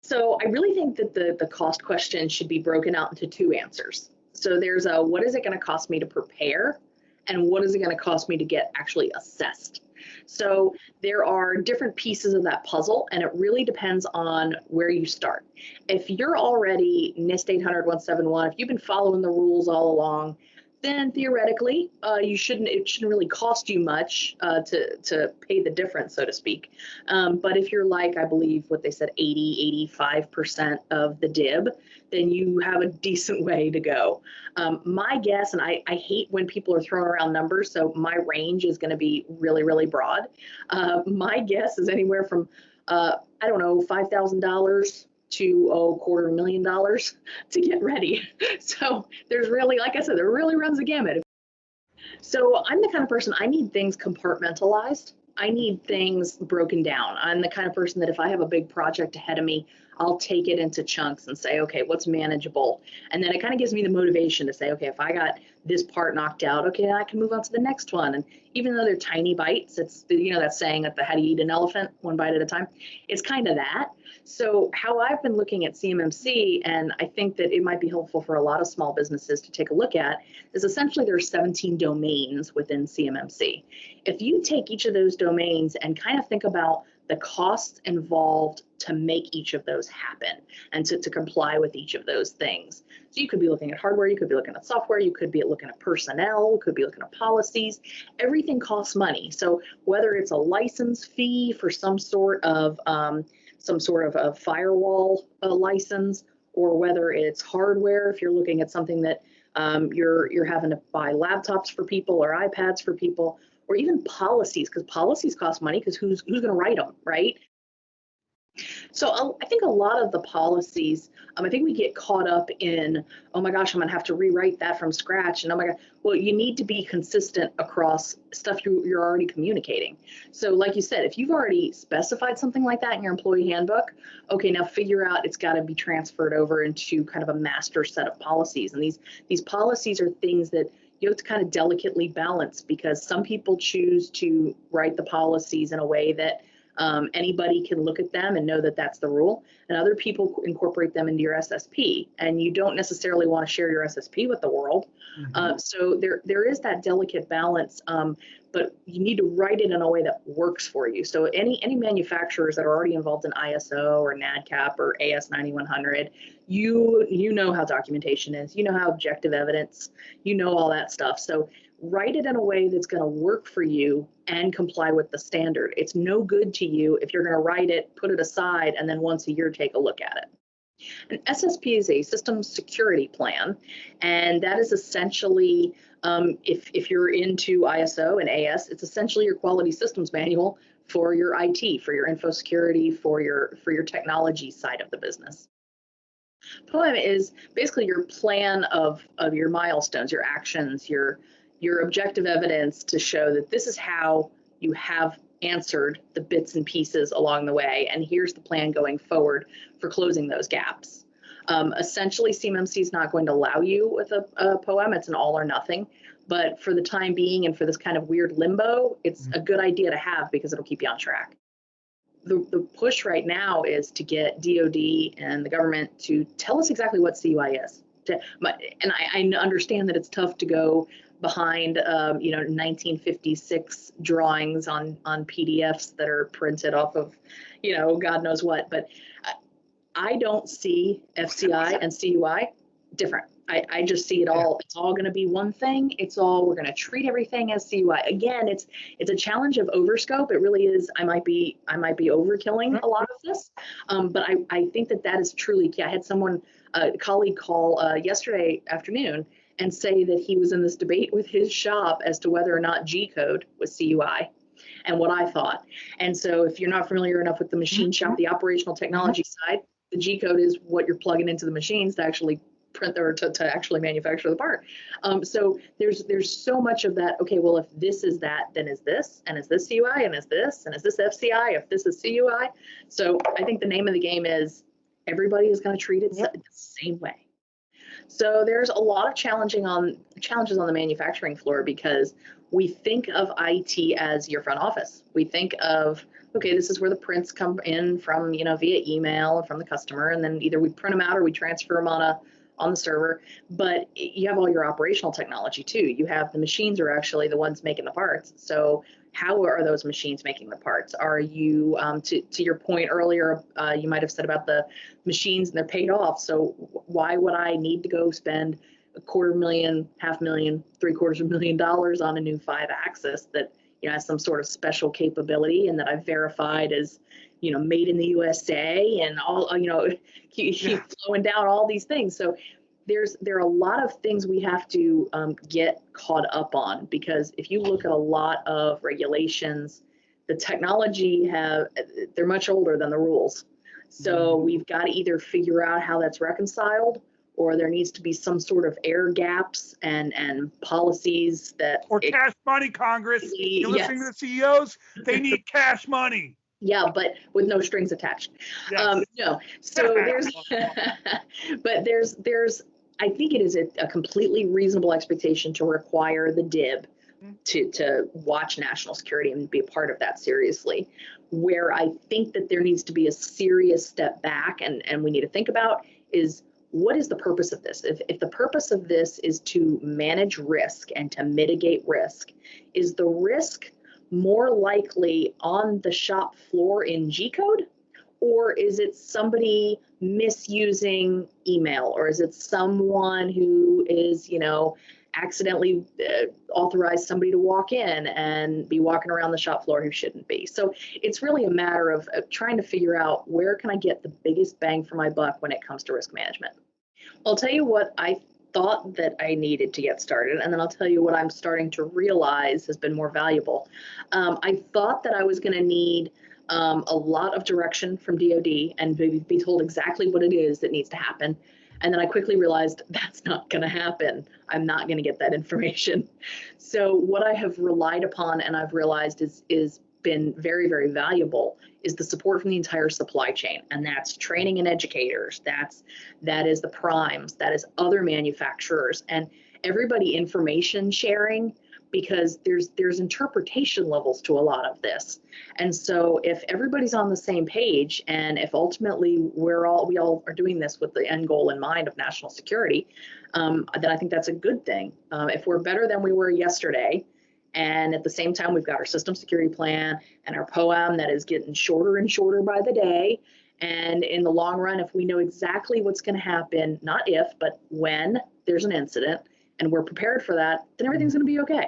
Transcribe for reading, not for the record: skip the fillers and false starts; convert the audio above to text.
So I really think that the cost question should be broken out into two answers. So there's a, what is it going to cost me to prepare? And what is it going to cost me to get actually assessed? So there are different pieces of that puzzle, and it really depends on where you start. If you're already NIST 800-171, if you've been following the rules all along, then theoretically, it shouldn't really cost you much to pay the difference, so to speak. But if you're like, I believe what they said, 85% of the DIB, then you have a decent way to go. My guess, and I hate when people are throwing around numbers, so my range is going to be really, really broad. My guess is anywhere from, I don't know, $5,000 to $250,000 to get ready. So there's really, like I said, there really runs the gamut. So I'm the kind of person, I need things compartmentalized. I need things broken down. I'm the kind of person that if I have a big project ahead of me, I'll take it into chunks and say, okay, what's manageable? And then it kind of gives me the motivation to say, okay, if I got this part knocked out, okay, I can move on to the next one. And even though they're tiny bites, it's, you know, that saying at the how do you eat an elephant, one bite at a time. It's kind of that. So how I've been looking at CMMC, and I think that it might be helpful for a lot of small businesses to take a look at, is essentially there are 17 domains within CMMC. If you take each of those domains and kind of think about the costs involved to make each of those happen and to comply with each of those things. So you could be looking at hardware, you could be looking at software, you could be looking at personnel, you could be looking at policies. Everything costs money. So whether it's a license fee for some sort of a firewall license, or whether it's hardware, if you're looking at something that you're having to buy laptops for people or iPads for people, or even policies, because policies cost money, because who's going to write them, right? So I think a lot of the policies, I think we get caught up in, oh my gosh, I'm going to have to rewrite that from scratch. And oh my God, well, you need to be consistent across stuff you're already communicating. So like you said, if you've already specified something like that in your employee handbook, okay, now figure out it's got to be transferred over into kind of a master set of policies. And these policies are things that you have to kind of delicately balance, because some people choose to write the policies in a way that anybody can look at them and know that that's the rule, and other people incorporate them into your SSP, and you don't necessarily want to share your SSP with the world. So there is that delicate balance, but you need to write it in a way that works for you. So any manufacturers that are already involved in ISO or NADCAP or AS9100, you know how documentation is, you know how objective evidence, you know all that stuff. So write it in a way that's going to work for you and comply with the standard. It's no good to you if you're going to write it, put it aside, and then once a year take a look at it. An SSP is a system security plan, and that is essentially, if you're into ISO and AS, it's essentially your quality systems manual for your IT, for your info security, for your technology side of the business. POEM is basically your plan of your milestones, your actions, your objective evidence to show that this is how you have answered the bits and pieces along the way, and here's the plan going forward for closing those gaps. Essentially, CMMC is not going to allow you with a POEM. It's an all or nothing, but for the time being and for this kind of weird limbo, it's a good idea to have because it'll keep you on track. The push right now is to get DoD and the government to tell us exactly what CUI is. And I understand that it's tough to go behind 1956 drawings on PDFs that are printed off of God knows what, but I don't see FCI and CUI different. I just see it all. It's all going to be one thing. We're going to treat everything as CUI. Again, it's a challenge of overscope. It really is. I might be overkilling a lot of this, but I think that is truly key. I had a colleague call yesterday afternoon and say that he was in this debate with his shop as to whether or not G code was CUI and what I thought. And so if you're not familiar enough with the machine shop, the operational technology side, the G code is what you're plugging into the machines to actually print or to actually manufacture the part. So there's so much of that. Okay, well, if this is that, then is this, and is this CUI, and is this FCI, if this is CUI. So I think the name of the game is everybody is going to treat it the same way. So there's a lot of challenges on the manufacturing floor, because we think of IT as your front office. We think of okay, this is where the prints come in from, via email from the customer, and then either we print them out or we transfer them on the server. But you have all your operational technology too. You have the machines are actually the ones making the parts. So how are those machines making the parts? Are you, to your point earlier, you might have said about the machines and they're paid off. So why would I need to go spend $250,000, $500,000, $750,000 on a new 5-axis that has some sort of special capability and that I've verified as made in the USA and all, keep flowing down all these things. So there are a lot of things we have to get caught up on, because if you look at a lot of regulations, the technology they're much older than the rules. So we've got to either figure out how that's reconciled, or there needs to be some sort of air gaps and policies that. Or cash money, Congress. You're listening to the CEOs, they need cash money. Yeah, but with no strings attached. Yes. No, so but there's, I think it is a completely reasonable expectation to require the DIB to watch national security and be a part of that seriously. Where I think that there needs to be a serious step back and we need to think about is, what is the purpose of this? If the purpose of this is to manage risk and to mitigate risk, is the risk more likely on the shop floor in G-code, or is it somebody misusing email, or is it someone who is, accidentally authorized somebody to walk in and be walking around the shop floor who shouldn't be? So it's really a matter of trying to figure out, where can I get the biggest bang for my buck when it comes to risk management? I'll tell you what I thought that I needed to get started, and then I'll tell you what I'm starting to realize has been more valuable. I thought that I was going to need a lot of direction from DoD and be told exactly what it is that needs to happen. And then I quickly realized that's not going to happen. I'm not going to get that information. So what I have relied upon, and I've realized is been very, very valuable, is the support from the entire supply chain. And that's training and educators. That is the primes, that is other manufacturers, and everybody information sharing, because there's interpretation levels to a lot of this. And so if everybody's on the same page, and if ultimately we all are doing this with the end goal in mind of national security, then I think that's a good thing. If we're better than we were yesterday, and at the same time we've got our system security plan and our POAM that is getting shorter and shorter by the day, and in the long run, if we know exactly what's going to happen, not if, but when there's an incident, and we're prepared for that, then everything's going to be okay.